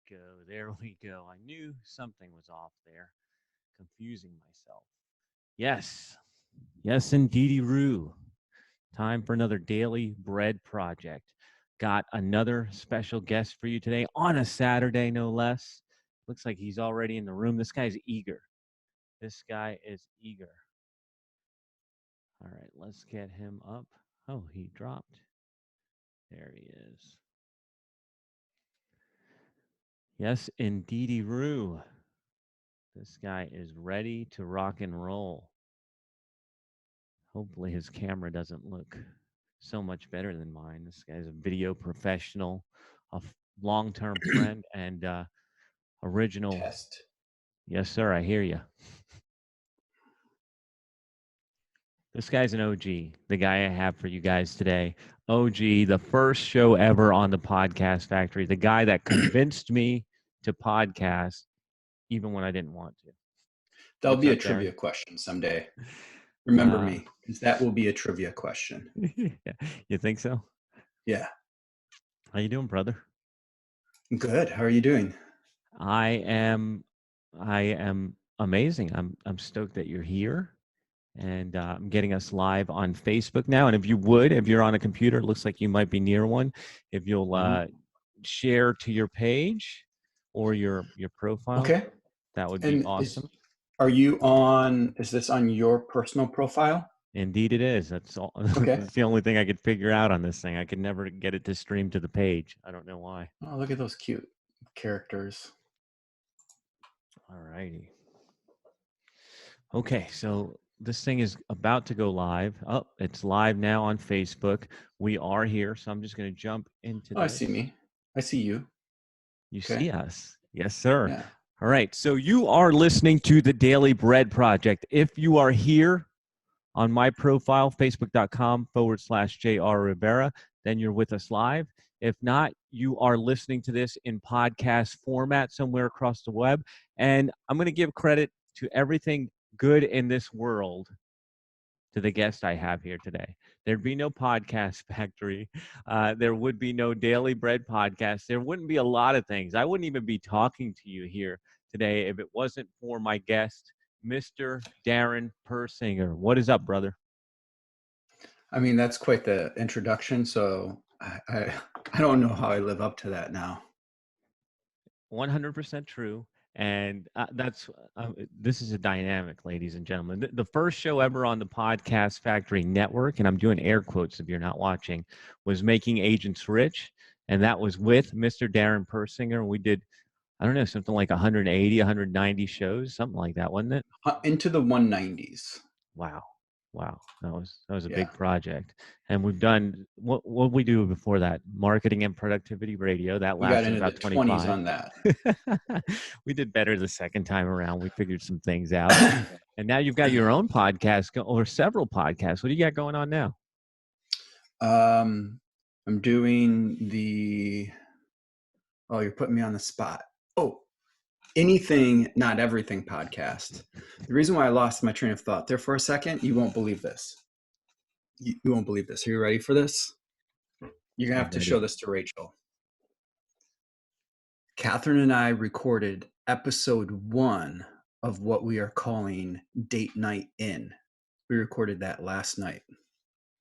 go. There we go. I knew something was off there, confusing myself. Yes, yes, indeedy, Roo. Time for another daily bread project. Got another special guest for you today on a Saturday, no less. Looks like he's already in the room. This guy's eager. This guy is eager. All right, let's get him up. Oh, he dropped. There he is. Yes, indeedy, Roo. This guy is ready to rock and roll. Hopefully his camera doesn't look so much better than mine. This guy's a video professional, a long-term friend, and original. Test. Yes, sir, I hear you. This guy's an OG, the guy I have for you guys today. OG, the first show ever on the Podcast Factory, the guy that convinced me to podcast even when I didn't want to. That'll What's be a up, Darin? trivia question someday. Remember me, because that will be a trivia question. You think so? Yeah. How you doing, brother? Good. How are you doing? I am amazing. I'm stoked that you're here, and I'm getting us live on Facebook now. And if you're on a computer, it looks like you might be near one. If you'll share to your page or your profile, okay, that would be awesome. Is this on your personal profile? Indeed, it is. That's all. Okay. That's the only thing I could figure out on this thing. I could never get it to stream to the page. I don't know why. Oh, look at those cute characters. All righty. Okay, so this thing is about to go live. Oh, it's live now on Facebook. We are here, so I'm just going to jump into this. I see me. I see you. You see us? Yes, sir. Yeah. All right, so you are listening to the Daily Bread Project. If you are here on my profile, facebook.com/JR Rivera, then you're with us live. If not, you are listening to this in podcast format somewhere across the web. And I'm going to give credit to everything good in this world to the guest I have here today. There'd be no podcast factory. There would be no Daily Bread podcast. There wouldn't be a lot of things. I wouldn't even be talking to you here today if it wasn't for my guest, Mr. Darin Persinger. What is up, brother? I mean, that's quite the introduction. So I don't know how I live up to that now. 100% true. And this is a dynamic, ladies and gentlemen. The first show ever on the Podcast Factory Network, and I'm doing air quotes if you're not watching, was Making Agents Rich. And that was with Mr. Darin Persinger. We did, I don't know, something like 180, 190 shows, something like that, wasn't it? Into the 190s. Wow. That was a big project. And we've done, what we do before that? Marketing and Productivity Radio. That lasted about 25. 20s on that. We did better the second time around. We figured some things out. And now you've got your own podcast or several podcasts. What do you got going on now? I'm doing you're putting me on the spot. Anything, Not Everything podcast. The reason why I lost my train of thought there for a second, you won't believe this. You won't believe this. Are you ready for this? You're going to have to show this to Rachel. Catherine and I recorded episode 1 of what we are calling Date Night In. We recorded that last night.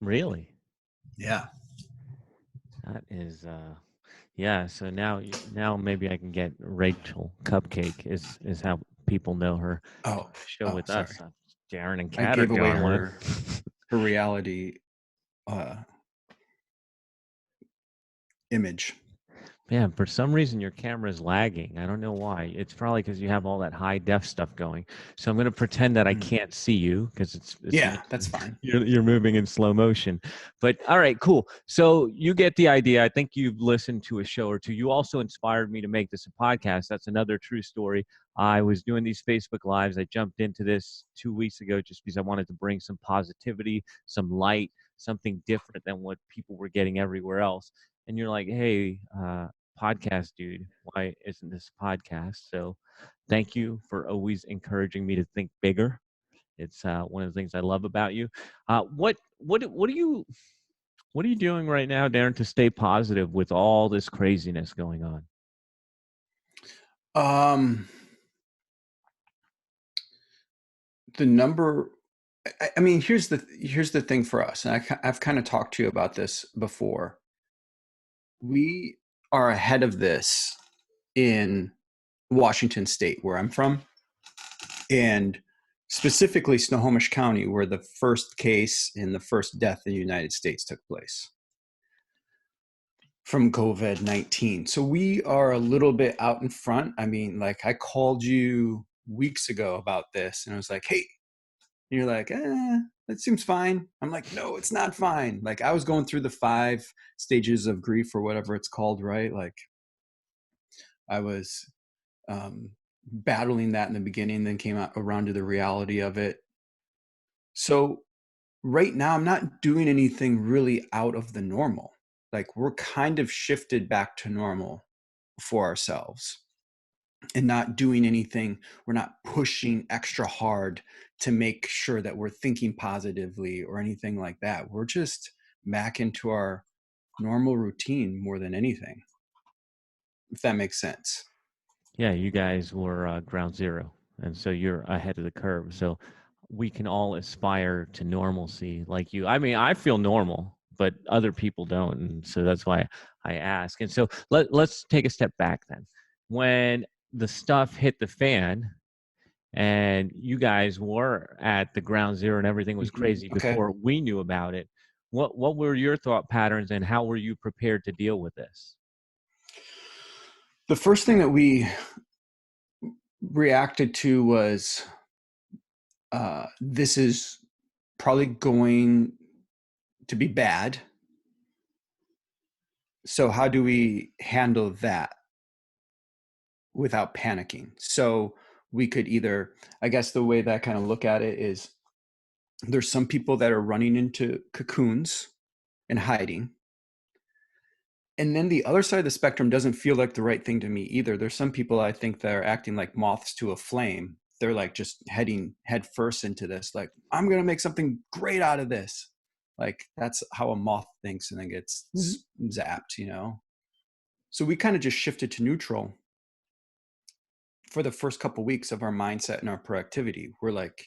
Really? Yeah. That is... Yeah, so now maybe I can get Rachel Cupcake is how people know her. Show with us. Darin and Kat are going her reality image. Yeah, for some reason your camera is lagging. I don't know why. It's probably because you have all that high def stuff going. So I'm going to pretend that I can't see you because it's that's fine. You're moving in slow motion. But all right, cool. So you get the idea. I think you've listened to a show or two. You also inspired me to make this a podcast. That's another true story. I was doing these Facebook Lives. I jumped into this 2 weeks ago just because I wanted to bring some positivity, some light, something different than what people were getting everywhere else. And you're like, hey, podcast dude, why isn't this podcast? So thank you for always encouraging me to think bigger. It's one of the things I love about you. What are you doing right now, Darin, to stay positive with all this craziness going on? Um, the number, I mean, here's the thing for us, and I've kind of talked to you about this before. We are ahead of this in Washington State, where I'm from, and specifically Snohomish County, where the first case and the first death in the United States took place from COVID-19. So we are a little bit out in front. I mean, like, I called you weeks ago about this, and I was like, hey, and you're like, that seems fine. I'm like, no, it's not fine. Like, I was going through the 5 stages of grief or whatever it's called, right? Like, I was battling that in the beginning, then came out around to the reality of it. So right now, I'm not doing anything really out of the normal. Like, we're kind of shifted back to normal for ourselves and not doing anything. We're not pushing extra hard to make sure that we're thinking positively or anything like that. We're just back into our normal routine more than anything, if that makes sense. Yeah, you guys were ground zero, and so you're ahead of the curve. So we can all aspire to normalcy like you. I mean, I feel normal, but other people don't, and so that's why I ask. And so let's take a step back then. When the stuff hit the fan, and you guys were at the ground zero, and everything was crazy Okay. before we knew about it. What were your thought patterns, and how were you prepared to deal with this? The first thing that we reacted to was this is probably going to be bad. So, how do we handle that without panicking? So, we could either, I guess the way that I kind of look at it is there's some people that are running into cocoons and hiding. And then the other side of the spectrum doesn't feel like the right thing to me either. There's some people I think that are acting like moths to a flame. They're like just heading head first into this, like, I'm going to make something great out of this. Like, that's how a moth thinks and then gets zapped, you know? So we kind of just shifted to neutral for the first couple of weeks of our mindset and our productivity. We're like,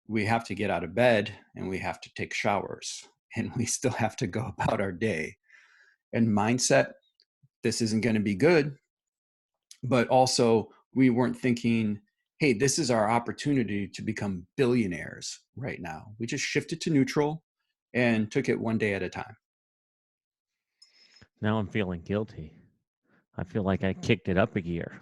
we have to get out of bed and we have to take showers and we still have to go about our day. And mindset, this isn't going to be good. But also, we weren't thinking, hey, this is our opportunity to become billionaires right now. We just shifted to neutral and took it one day at a time. Now I'm feeling guilty. I feel like I kicked it up a gear.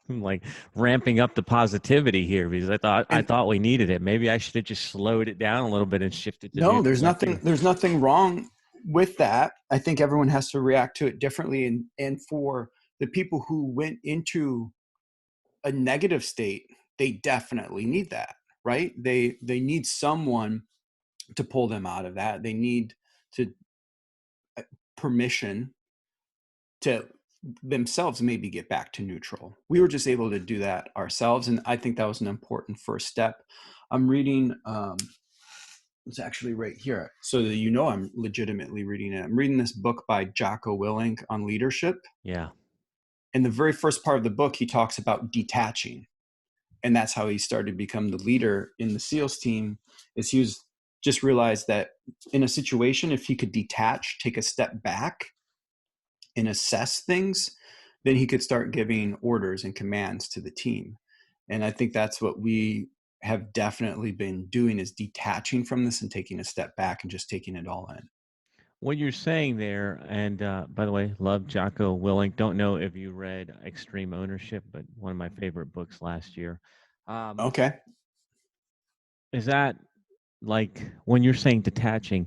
I'm like ramping up the positivity here because I And thought we needed it. Maybe I should have just slowed it down a little bit and shifted to no, neutral like you. there's nothing wrong with that. I think everyone has to react to it differently. And for the people who went into a negative state, they definitely need that, right? They need someone to pull them out of that. They need to permission to themselves maybe get back to neutral. We were just able to do that ourselves, and I think that was an important first step. I'm reading, it's actually right here, so that you know I'm legitimately reading it. I'm reading this book by Jocko Willink on leadership. Yeah. In the very first part of the book, he talks about detaching, and that's how he started to become the leader in the SEALs team. Is he was just realized that in a situation, if he could detach, take a step back, and assess things, then he could start giving orders and commands to the team. And I think that's what we have definitely been doing, is detaching from this and taking a step back and just taking it all in. What you're saying there, and by the way, love Jocko Willink. Don't know if you read Extreme Ownership, but one of my favorite books last year. Um, Okay. is that like when you're saying detaching,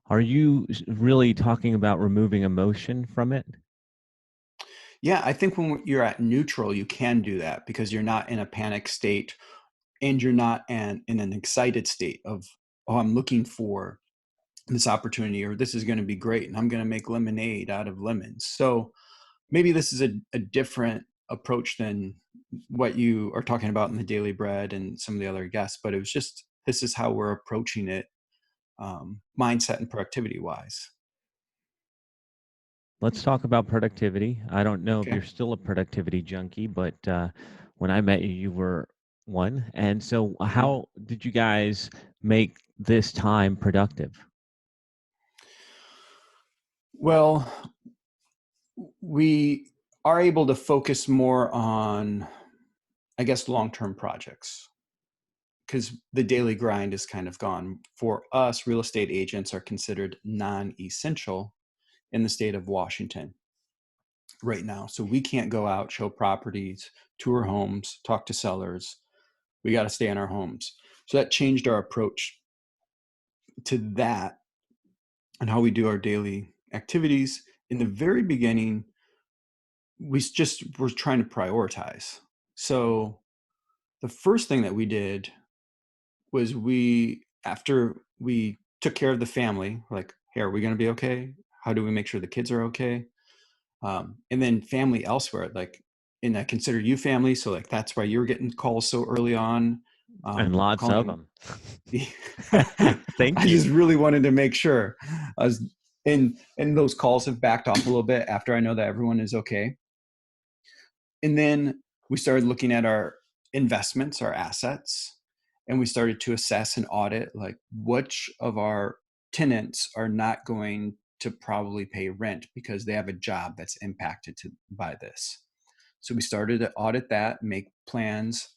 are you really talking about removing emotion from it? Yeah, I think when you're at neutral, you can do that because you're not in a panic state and you're not in an excited state of, oh, I'm looking for this opportunity, or this is going to be great and I'm going to make lemonade out of lemons. So maybe this is a different approach than what you are talking about in the Daily Bread and some of the other guests, but it was just, this is how we're approaching it, mindset and productivity wise. let's talk about productivity. I don't know if Okay. you're still a productivity junkie, but when I met you, you were one. And so, Mhm. how did you guys make this time productive? Well, we are able to focus more on, I guess, long-term projects because the daily grind is kind of gone. For us, real estate agents are considered non-essential in the state of Washington right now. So we can't go out, show properties, tour homes, talk to sellers. We got to stay in our homes. So that changed our approach to that and how we do our daily activities. In the very beginning, we just were trying to prioritize. So the first thing that we did was after we took care of the family, like, hey, are we going to be okay? How do we make sure the kids are okay? And then family elsewhere, like, and I consider you family. So like, that's why you were getting calls so early on, And lots of calling. them. I Thank you. just really wanted to make sure I was, and those calls have backed off a little bit after I know that everyone is okay. And then we started looking at our investments, our assets, and we started to assess and audit like which of our tenants are not going to probably pay rent because they have a job that's impacted by this. So we started to audit that, make plans,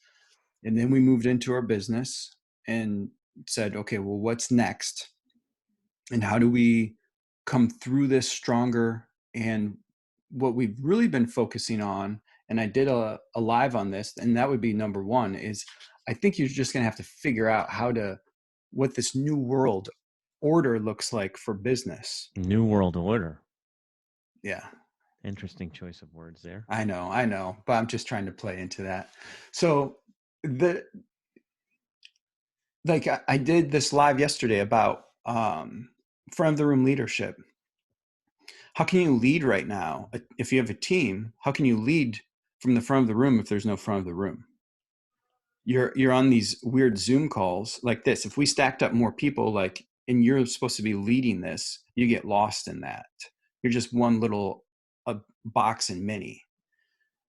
and then we moved into our business and said, okay, well, what's next? And how do we come through this stronger? And what we've really been focusing on, and I did a live on this, and that would be number one, is I think you're just going to have to figure out what this new world order looks like for business. New World Order. Yeah, Interesting choice of words there. I know, but I'm just trying to play into that. So the like I did this live yesterday about front of the room leadership. How can you lead right now? If you have a team, how can you lead from the front of the room if there's no front of the room? You're on these weird Zoom calls like this. If we stacked up more people, like, and you're supposed to be leading this, you get lost in that. You're just one little box in many.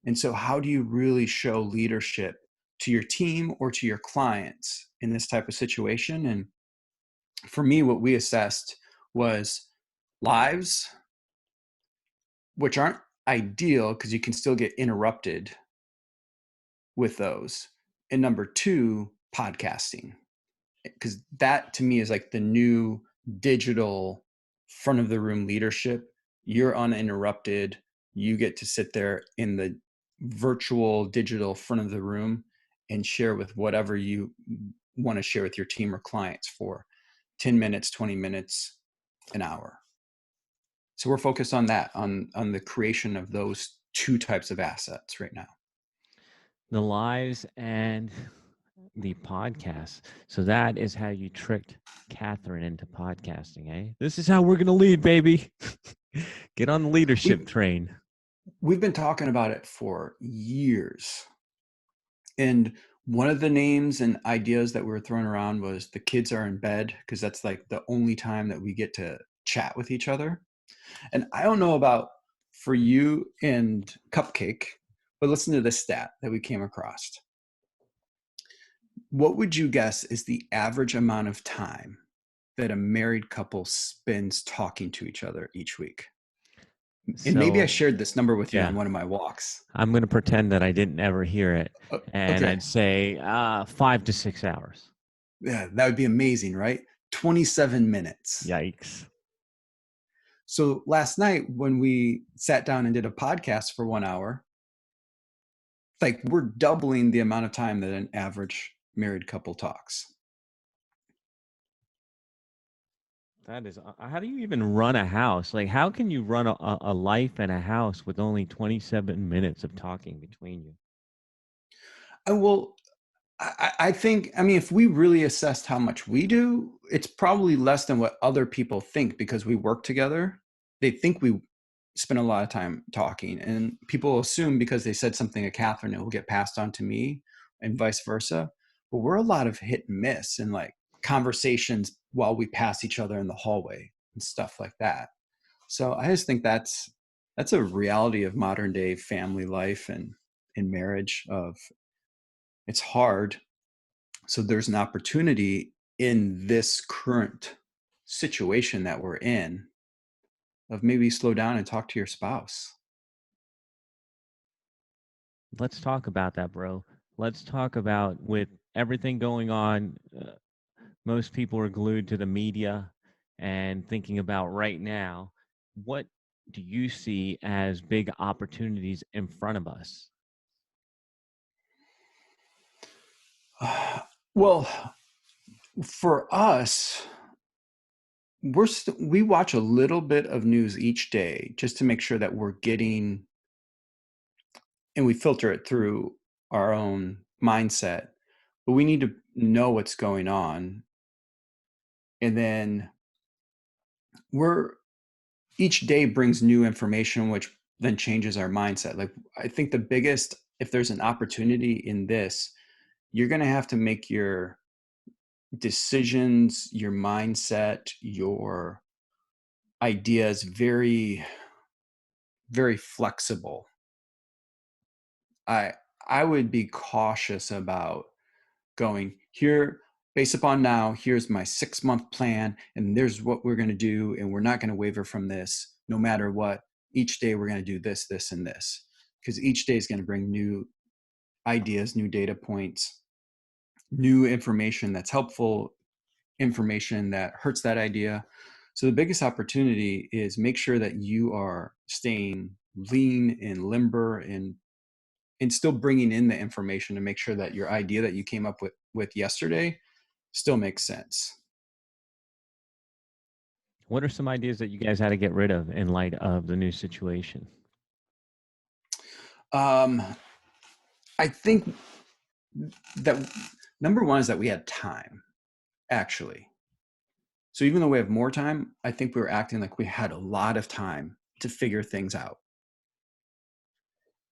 And so, how do you really show leadership to your team or to your clients in this type of situation? And for me, what we assessed was lives, which aren't ideal because you can still get interrupted with those. And number two, podcasting, because that to me is like the new digital front of the room leadership. You're uninterrupted. You get to sit there in the virtual digital front of the room and share with whatever you want to share with your team or clients for 10 minutes, 20 minutes, an hour. So we're focused on that, on the creation of those two types of assets right now. The lives and the podcast. So that is how you tricked Catherine into podcasting, eh? This is how we're going to lead, baby. Get on the leadership We've train. we've been talking about it for years. And one of the names and ideas that we were throwing around was the kids are in bed because that's like the only time that we get to chat with each other. And I don't know about for you and Cupcake, but listen to this stat that we came across. What would you guess is the average amount of time that a married couple spends talking to each other each week? And maybe I So, shared this number with you yeah, on one of my walks. I'm going to pretend that I didn't ever hear it. And Okay. I'd say 5 to 6 hours. Yeah, that would be amazing, right? 27 minutes. Yikes. So last night when we sat down and did a podcast for 1 hour, like we're doubling the amount of time that an average married couple talks. That is, how do you even run a house? Like, how can you run a life and a house with only 27 minutes of talking between you? Well, I think, I mean, if we really assessed how much we do, it's probably less than what other people think because we work together. They think we spend a lot of time talking, and people assume because they said something to Catherine, it will get passed on to me and vice versa. But we're a lot of hit and miss and like conversations while we pass each other in the hallway and stuff like that. So I just think that's that's a reality of modern day family life and in marriage. Of it's hard. So there's an opportunity in this current situation that we're in of maybe slow down and talk to your spouse. Let's talk about that, bro. Let's talk about, with everything going on, most people are glued to the media and thinking about right now. What do you see as big opportunities in front of us? Well, for us, we watch a little bit of news each day just to make sure that we're getting, and we filter it through our own mindset. But we need to know what's going on, and then we're each day brings new information, which then changes our mindset. Like, I think the biggest, if there's an opportunity in this, you're going to have to make your decisions, your mindset, your ideas very, very flexible. I I would be cautious about going here based upon now. Here's my 6-month plan, and there's what we're going to do, and we're not going to waver from this no matter what. Each day we're going to do this, this, and this, because each day is going to bring new ideas, new data points, new information that's helpful, information that hurts that idea. So the biggest opportunity is make sure that you are staying lean and limber and still bringing in the information to make sure that your idea that you came up with yesterday still makes sense. What are some ideas that you guys had to get rid of in light of the new situation? Um, I think that number one is that we had time, actually. So even though we have more time, I think we were acting like we had a lot of time to figure things out.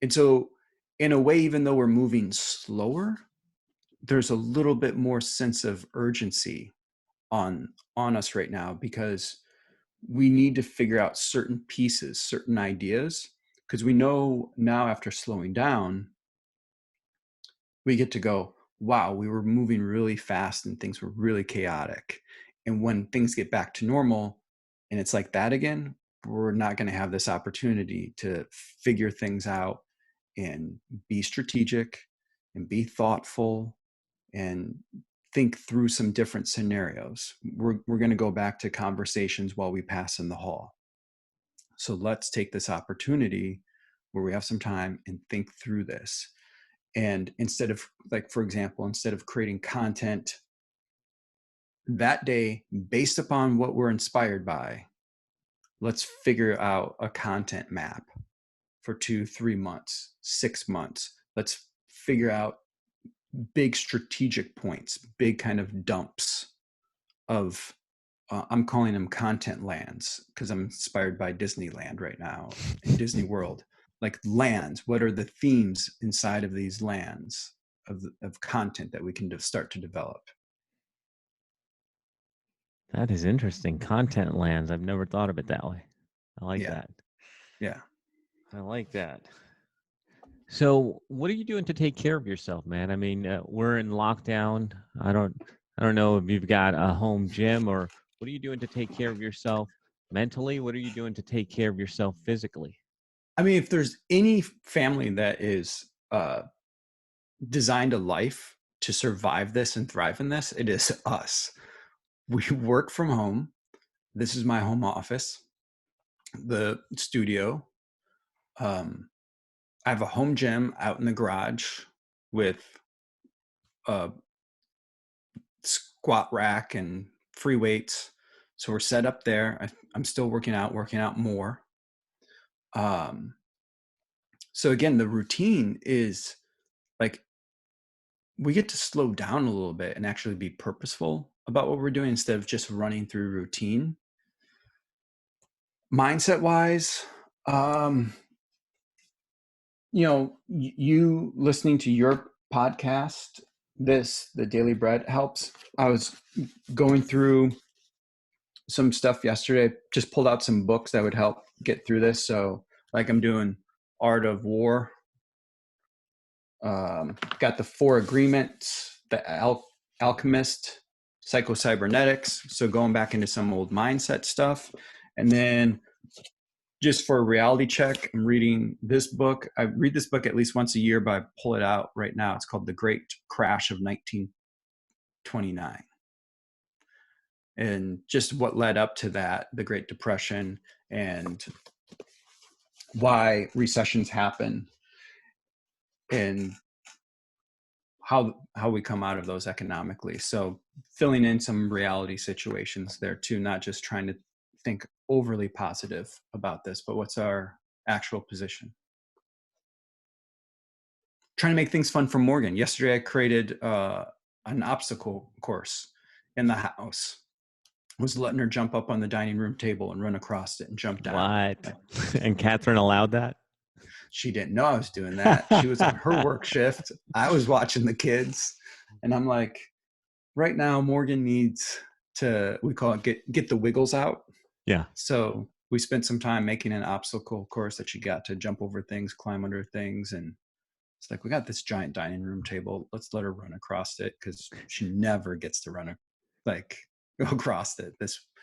And so, in a way, even though we're moving slower, there's a little bit more sense of urgency on us right now, because we need to figure out certain pieces, certain ideas, because we know now after slowing down, we get to go, wow, we were moving really fast and things were really chaotic. And when things get back to normal and it's like that again, we're not going to have this opportunity to figure things out and be strategic and be thoughtful and think through some different scenarios. We're going to go back to conversations while we pass in the hall. So let's take this opportunity where we have some time and think through this. And instead of, like, for example, instead of creating content that day based upon what we're inspired by, let's figure out a content map for 2, 3 months, 6 months. Let's figure out big strategic points, big kind of dumps of, I'm calling them content lands because I'm inspired by Disneyland right now in Disney World. Like lands, what are the themes inside of these lands of content that we can start to develop? That is interesting. Content lands. I've never thought of it that way. I like Yeah, that. yeah. I like that. So, what are you doing to take care of yourself, man? I mean, we're in lockdown. I don't know if you've got a home gym, or what are you doing to take care of yourself mentally? What are you doing to take care of yourself physically? I mean, if there's any family that is designed a life to survive this and thrive in this, it is us. We work from home. This is my home office, the studio. I have a home gym out in the garage with a squat rack and free weights. So we're set up there. I'm still working out more. Um, so again, the routine is like we get to slow down a little bit and actually be purposeful about what we're doing instead of just running through routine. Mindset wise, um, you listening to your podcast, the Daily Bread helps. I was going through some stuff yesterday, just pulled out some books that would help get through this. So Like I'm doing Art of War. Got the Four Agreements, the Alchemist, Psycho-Cybernetics. So going back into some old mindset stuff. And then just for a reality check, I'm reading this book. I read this book at least once a year, but I pull it out right now. It's called The Great Crash of 1929. And just what led up to that, the Great Depression, and why recessions happen, and how we come out of those economically. So filling in some reality situations there too, not just trying to think overly positive about this, but what's our actual position. Trying to make things fun for Morgan. Yesterday I created an obstacle course in the house. Was letting her jump up on the dining room table and run across it and jump down. What? And Catherine allowed that? She didn't know I was doing that. She was on her work shift. I was watching the kids. And I'm like, right now, Morgan needs to, we call it get the wiggles out. Yeah. So we spent some time making an obstacle course that she got to jump over things, climb under things. And it's like, we got this giant dining room table. Let's let her run across it because she never gets to run across it.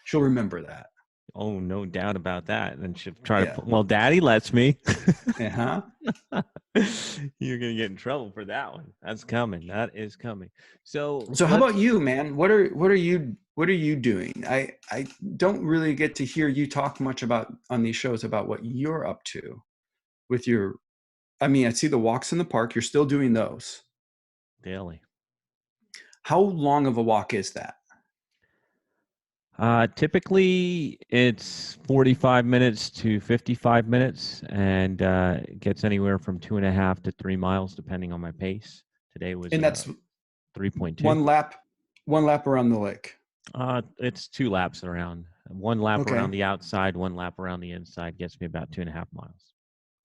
She'll remember that. Oh, no doubt about that. And she'll try Yeah. to, well, Daddy lets me. Uh-huh. You're gonna get in trouble for that one. That's coming. That is coming. So How about you, man? What are you doing? I don't really get to hear you talk much about on these shows about what you're up to with your. I mean, I see the walks in the park. You're still doing those daily. How long of a walk is that? Typically, it's 45 minutes to 55 minutes, and it gets anywhere from 2.5 to 3 miles, depending on my pace. Today was And that's 3.2. one lap around the lake. It's 2 laps around. One lap Okay. around the outside, one lap around the inside gets me about 2.5 miles.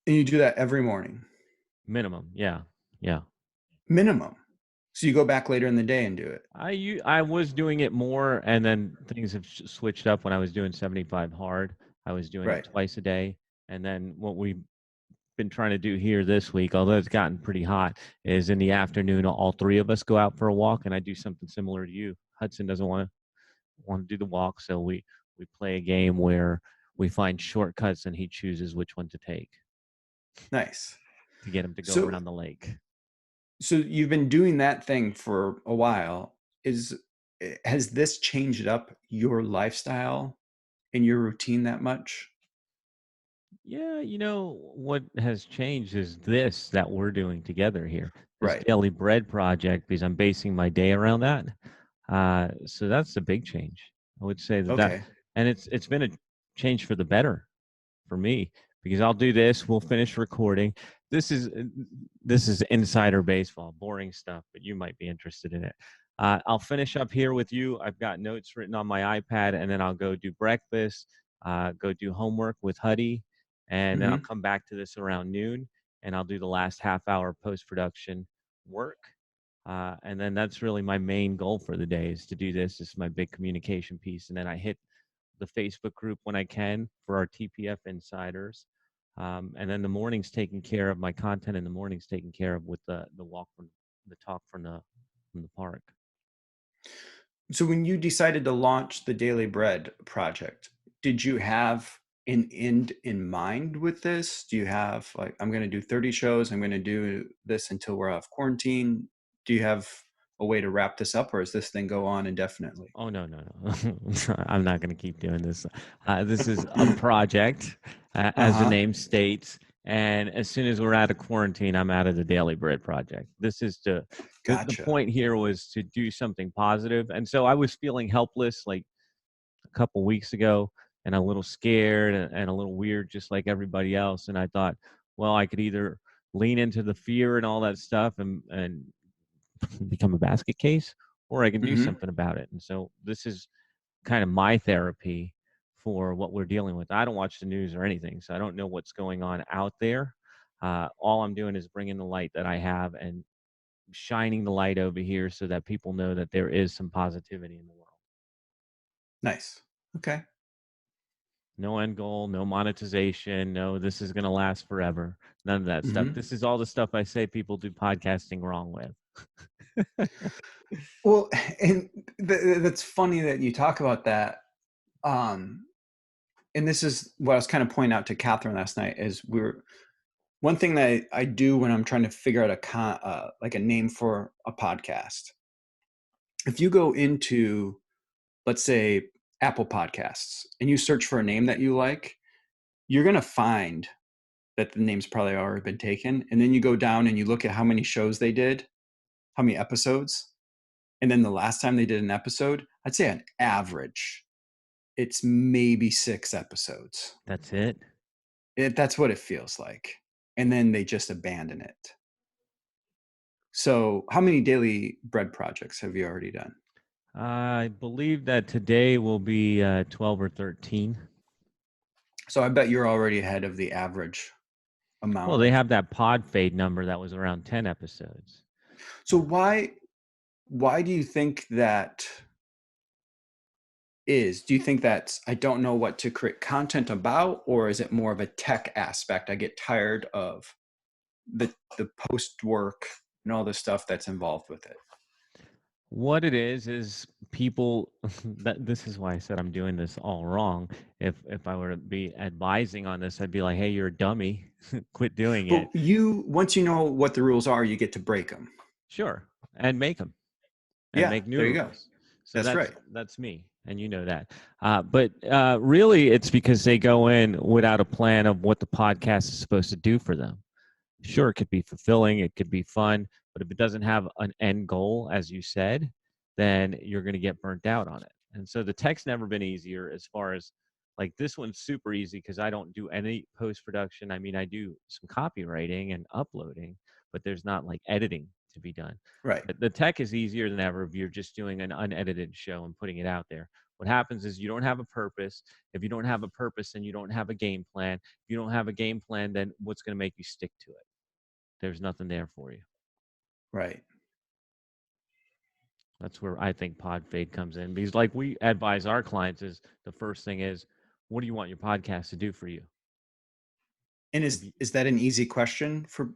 And you do that every morning? Minimum, yeah. Minimum. So you go back later in the day and do it? I was doing it more, and then things have switched up. When I was doing 75 hard, I was doing it twice a day. And then what we've been trying to do here this week, although it's gotten pretty hot, is in the afternoon, all 3 of us go out for a walk, and I do something similar to you. Hudson doesn't want to do the walk, so we play a game where we find shortcuts, and he chooses which one to take. Nice. To get him to go around the lake. So you've been doing that thing for a while. Has this changed up your lifestyle and your routine that much? Yeah, what has changed is this that we're doing together here, this Daily Bread project, because I'm basing my day around that. So that's a big change. I would say that, and it's been a change for the better for me, because I'll do this. We'll finish recording. This is insider baseball, boring stuff, but you might be interested in it. I'll finish up here with you. I've got notes written on my iPad, and then I'll go do breakfast, go do homework with Huddy, and then I'll come back to this around noon, and I'll do the last half hour post-production work. And then that's really my main goal for the day, is to do this. This is my big communication piece. And then I hit the Facebook group when I can for our TPF insiders. And then the morning's taken care of. My content in the morning's taken care of with the walk from the talk from the park. So when you decided to launch the Daily Bread project, did you have an end in mind with this? Do you have like, I'm going to do 30 shows, I'm going to do this until we're off quarantine? Do you have a way to wrap this up, or does this thing go on indefinitely? Oh, no. I'm not going to keep doing this. This is a project, as the name states. And as soon as we're out of quarantine, I'm out of the Daily Bread project. This is the point here was to do something positive. And so I was feeling helpless like a couple weeks ago, and a little scared and a little weird, just like everybody else. And I thought, well, I could either lean into the fear and all that stuff and become a basket case, or I can do something about it. And so this is kind of my therapy for what we're dealing with. I don't watch the news or anything, so I don't know what's going on out there. All I'm doing is bringing the light that I have and shining the light over here so that people know that there is some positivity in the world. Nice. Okay. No end goal, no monetization, no this is going to last forever. None of that stuff. Hmm. This is all the stuff I say people do podcasting wrong with. Well, and that's funny that you talk about that. Um, and this is what I was kind of pointing out to Catherine last night is one thing that I do when I'm trying to figure out like a name for a podcast. If you go into, let's say, Apple Podcasts and you search for a name that you like, you're going to find that the name's probably already been taken. And then you go down and you look at how many shows they did, how many episodes. And then the last time they did an episode, I'd say on average, it's maybe 6 episodes. That's it. That's what it feels like. And then they just abandon it. So, how many daily bread projects have you already done? I believe that today will be 12 or 13. So, I bet you're already ahead of the average Well, amount they of. have that pod fade number that was around 10 episodes. So, why do you think that is? Do you think that's I don't know what to create content about, or is it more of a tech aspect? I get tired of the post work and all the stuff that's involved with it. What it is people that this is why I said I'm doing this all wrong. If I were to be advising on this, I'd be like, "Hey, you're a dummy. Quit doing But it." once you know what the rules are, you get to break them. Sure, and make them and Yeah, make new there you go. rules. So That's right. that's me, and you know that. But really, it's because they go in without a plan of what the podcast is supposed to do for them. Sure, it could be fulfilling, it could be fun, but if it doesn't have an end goal, as you said, then you're going to get burnt out on it. And so the tech's never been easier as far as like this one's super easy because I don't do any post production. I mean, I do some copywriting and uploading, but there's not like editing to be done. Right. But the tech is easier than ever if you're just doing an unedited show and putting it out there. What happens is you don't have a purpose. If you don't have a purpose, then you don't have a game plan. If you don't have a game plan, then what's going to make you stick to it? There's nothing there for you. Right. That's where I think pod fade comes in because, like we advise our clients, is the first thing is, what do you want your podcast to do for you? And If you, is that an easy question for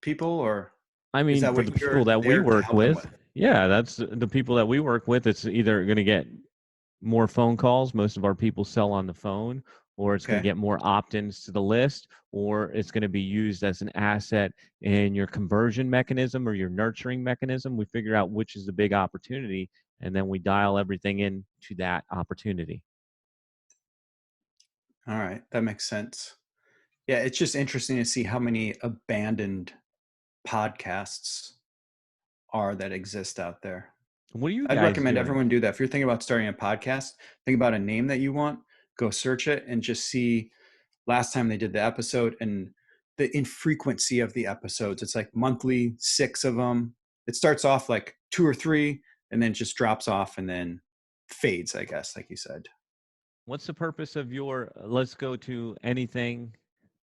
people, or I is mean, that for the what you're people that we there to work help them with, with? yeah, that's the people that we work with. It's either going to get more phone calls. Most of our people sell on the phone, or it's going to Okay. get more opt-ins to the list, or it's going to be used as an asset in your conversion mechanism or your nurturing mechanism. We figure out which is the big opportunity, and then we dial everything in to that opportunity. All right. That makes sense. Yeah, it's just interesting to see how many abandoned podcasts are that exist out there. What are you I'd guys recommend doing? everyone do that. If you're thinking about starting a podcast, think about a name that you want, go search it and just see last time they did the episode and the infrequency of the episodes. It's like monthly, 6 of them. It starts off like 2 or 3 and then just drops off and then fades, I guess, like you said. What's the purpose of your let's go to anything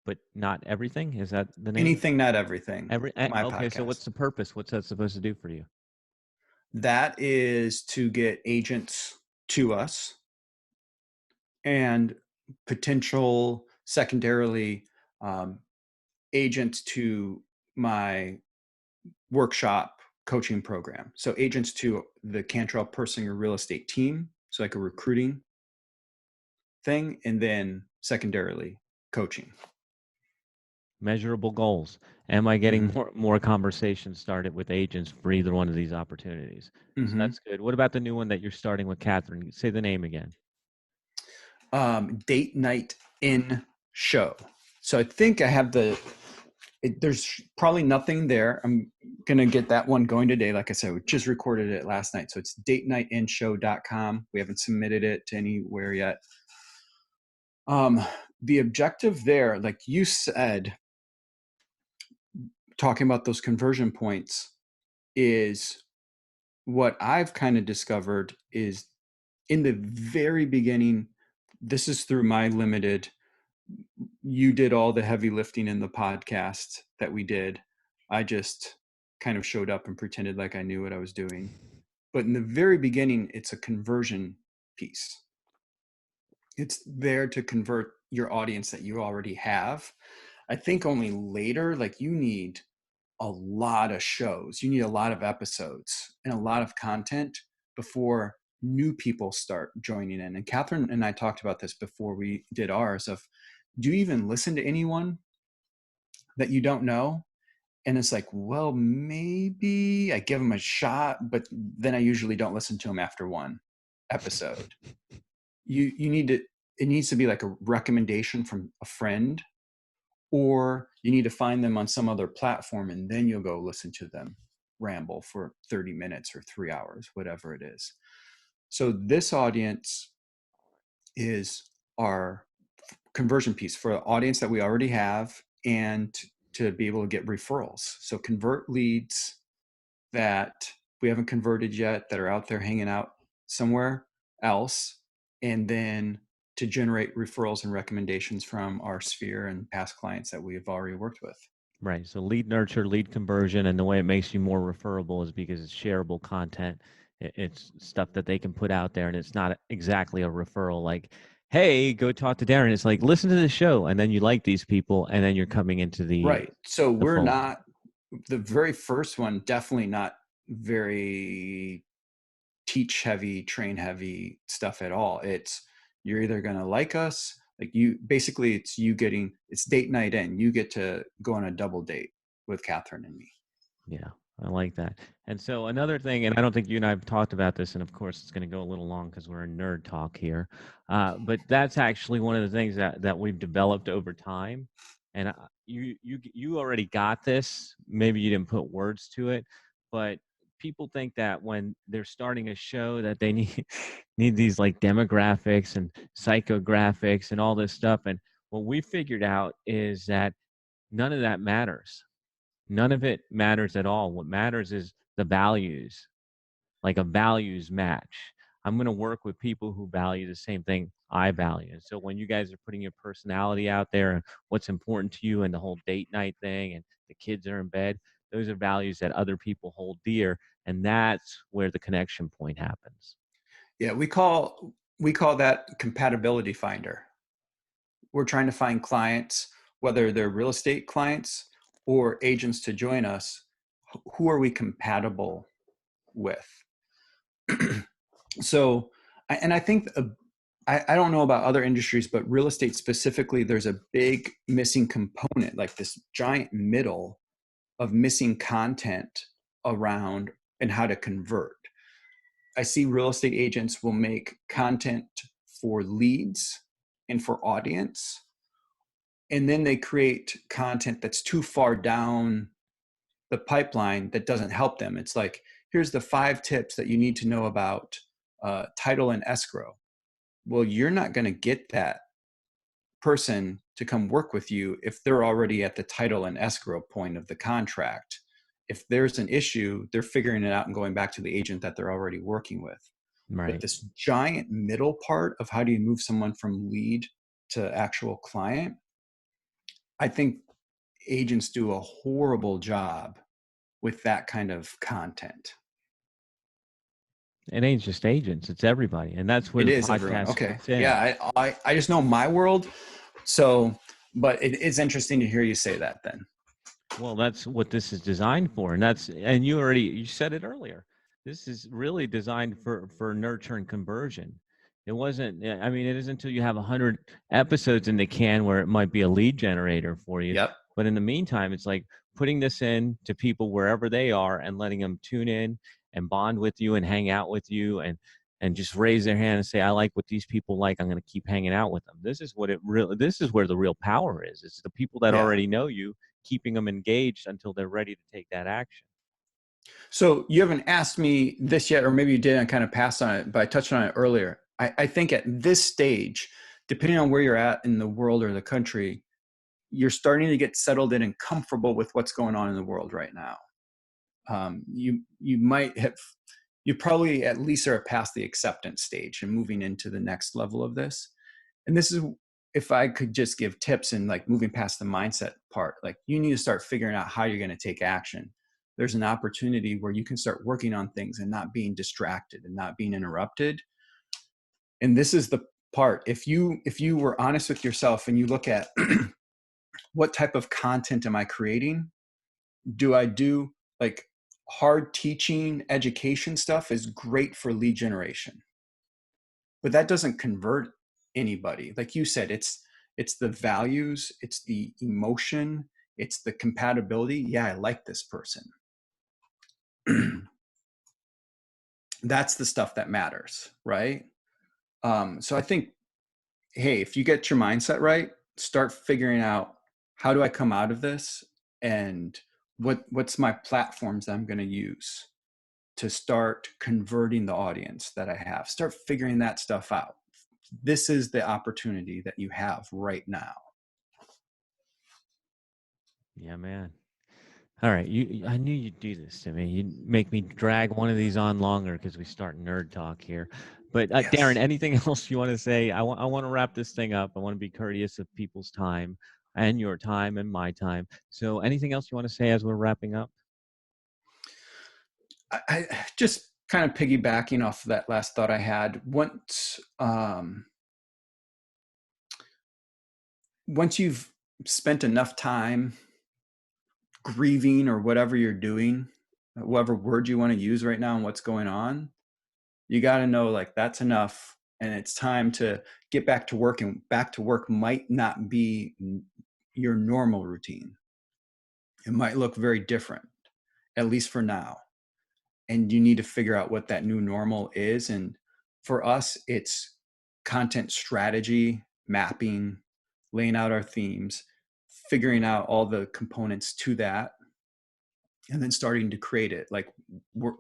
but not everything? Is that the name? Anything, not everything. My Okay, so podcast. what's the purpose? What's that supposed to do for you? That is to get agents to us and potential secondarily um, agents to my workshop coaching program. So agents to the Cantrell Persinger real estate team. So like a recruiting thing, and then secondarily coaching. Measurable goals. Am I getting Mm-hmm. more conversations started with agents for either one of these opportunities? So Mm-hmm. that's good. What about the new one that you're starting with Catherine? Say the name again. Date night in show. So I think I have there's probably nothing there. I'm going to get that one going today. Like I said, we just recorded it last night. So it's datenightinshow.com. We haven't submitted it to anywhere yet. The objective there, like you said, talking about those conversion points, is what I've kind of discovered is in the very beginning, this is through my limited, you did all the heavy lifting in the podcast that we did. I just kind of showed up and pretended like I knew what I was doing. But in the very beginning, it's a conversion piece. It's there to convert your audience that you already have. I think only later, like you need a lot of shows, you need a lot of episodes and a lot of content before new people start joining in. And Catherine and I talked about this before we did ours of, do you even listen to anyone that you don't know? And it's like, well, maybe I give them a shot, but then I usually don't listen to them after one episode. You need to, it needs to be like a recommendation from a friend, or you need to find them on some other platform and then you'll go listen to them ramble for 30 minutes or 3 hours, whatever it is. So this audience is our conversion piece for the audience that we already have, and to be able to get referrals. So convert leads that we haven't converted yet, that are out there hanging out somewhere else, and then to generate referrals and recommendations from our sphere and past clients that we have already worked with. Right. So lead nurture, lead conversion, and the way it makes you more referable is because it's shareable content. It's stuff that they can put out there, and it's not exactly a referral like, hey, go talk to Darin. It's like, listen to the show, and then you like these people, and then you're coming into Right. So the we're fold. not, the very first one, definitely not very teach heavy, train heavy stuff at all. It's, you're either going to like us, like you, basically it's you getting, it's date night in, you get to go on a double date with Catherine and me. Yeah, I like that. And so another thing, and I don't think you and I have talked about this, and of course it's going to go a little long because we're in nerd talk here, but that's actually one of the things that we've developed over time. And you already got this. Maybe you didn't put words to it, but people think that when they're starting a show that they need need these like demographics and psychographics and all this stuff. And what we figured out is that none of that matters. None of it matters at all. What matters is the values, like a values match. I'm going to work with people who value the same thing I value. And so when you guys are putting your personality out there and what's important to you and the whole date night thing and the kids are in bed, those are values that other people hold dear. And that's where the connection point happens. Yeah, we call that compatibility finder. We're trying to find clients, whether they're real estate clients or agents to join us. Who are we compatible with? So, and I think I don't know about other industries, but real estate specifically, there's a big missing component, like this giant middle of missing content around and how to convert. I see real estate agents will make content for leads and for audience, and then they create content that's too far down the pipeline that doesn't help them. It's like, here's the 5 tips that you need to know about title and escrow. Well, you're not going to get that person to come work with you if they're already at the title and escrow point of the contract. If there's an issue, they're figuring it out and going back to the agent that they're already working with. But Right. this giant middle part of how do you move someone from lead to actual client, I think agents do a horrible job with that kind of content. It ain't just agents, it's everybody. And that's where It the is everyone. podcast Okay. fits in. Yeah. I just know my world. So, but it is interesting to hear you say that then. Well, that's what this is designed for, and you said it earlier. This is really designed for nurture and conversion. It wasn't. I mean, it isn't until you have 100 episodes in the can where it might be a lead generator for you. Yep. But in the meantime, it's like putting this in to people wherever they are and letting them tune in and bond with you and hang out with you and just raise their hand and say, I like what these people like. I'm going to keep hanging out with them. This is what it really. This is where the real power is. It's the people that Yeah. already know you, keeping them engaged until they're ready to take that action. So you haven't asked me this yet, or maybe you did and kind of passed on it, but I touched on it earlier. I think at this stage, depending on where you're at in the world or the country, you're starting to get settled in and comfortable with what's going on in the world right now. You might have, you probably at least are past the acceptance stage and moving into the next level of this. And this is, if I could just give tips and like moving past the mindset part, like you need to start figuring out how you're going to take action. There's an opportunity where you can start working on things and not being distracted and not being interrupted. And this is part. If you were honest with yourself and you look at what type of content am I creating? Do I do like hard teaching education stuff is great for lead generation, but that doesn't convert anybody. Like you said, it's the values, it's the emotion, it's the compatibility. Yeah, I like this person. That's the stuff that matters, right? So I think, hey, if you get your mindset right, start figuring out, how do I come out of this, and what's my platforms I'm going to use to start converting the audience that I have. Start figuring that stuff out. This is the opportunity that you have right now. Yeah, man. All right, I knew you'd do this to me. You'd make me drag one of these on longer because we start nerd talk here. But Darin, Yes. anything else you want to say? I want to wrap this thing up. I want to be courteous of people's time and your time and my time. So, anything else you want to say as we're wrapping up? I just kind of piggybacking off of that last thought I had. Once you've spent enough time grieving or whatever you're doing, whatever word you want to use right now and what's going on, you got to know, like, that's enough and it's time to get back to work. And back to work might not be your normal routine. It might look very different, at least for now. And you need to figure out what that new normal is. And for us, it's content strategy, mapping, laying out our themes, figuring out all the components to that, and then starting to create it. Like,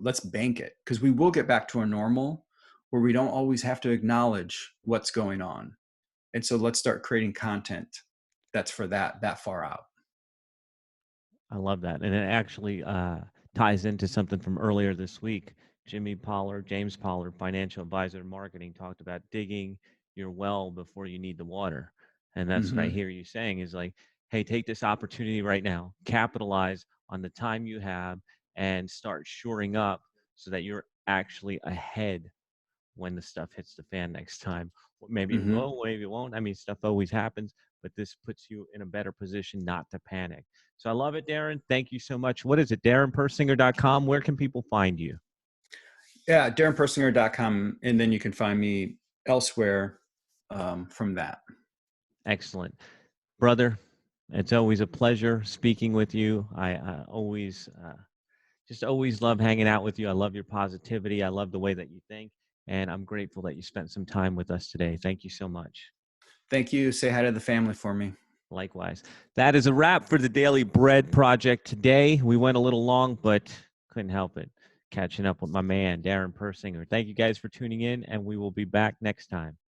let's bank it, because we will get back to a normal where we don't always have to acknowledge what's going on. And so let's start creating content that's for that far out. I love that. And it actually ties into something from earlier this week. James Pollard, financial advisor and marketing, talked about digging your well before you need the water. And that's what I Mm-hmm. hear you saying is like, hey, take this opportunity right now, capitalize on the time you have, and start shoring up so that you're actually ahead when the stuff hits the fan next time. Maybe it Mm-hmm. will, maybe it won't. I mean, stuff always happens, but this puts you in a better position not to panic. So I love it, Darin. Thank you so much. What is it? DarinPersinger.com. Where can people find you? Yeah, DarinPersinger.com, and then you can find me elsewhere from that. Excellent. Brother, it's always a pleasure speaking with you. I always just always love hanging out with you. I love your positivity. I love the way that you think. And I'm grateful that you spent some time with us today. Thank you so much. Thank you. Say hi to the family for me. Likewise. That is a wrap for the Daily Bread Project today. We went a little long, but couldn't help it. Catching up with my man, Darin Persinger. Thank you guys for tuning in, and we will be back next time.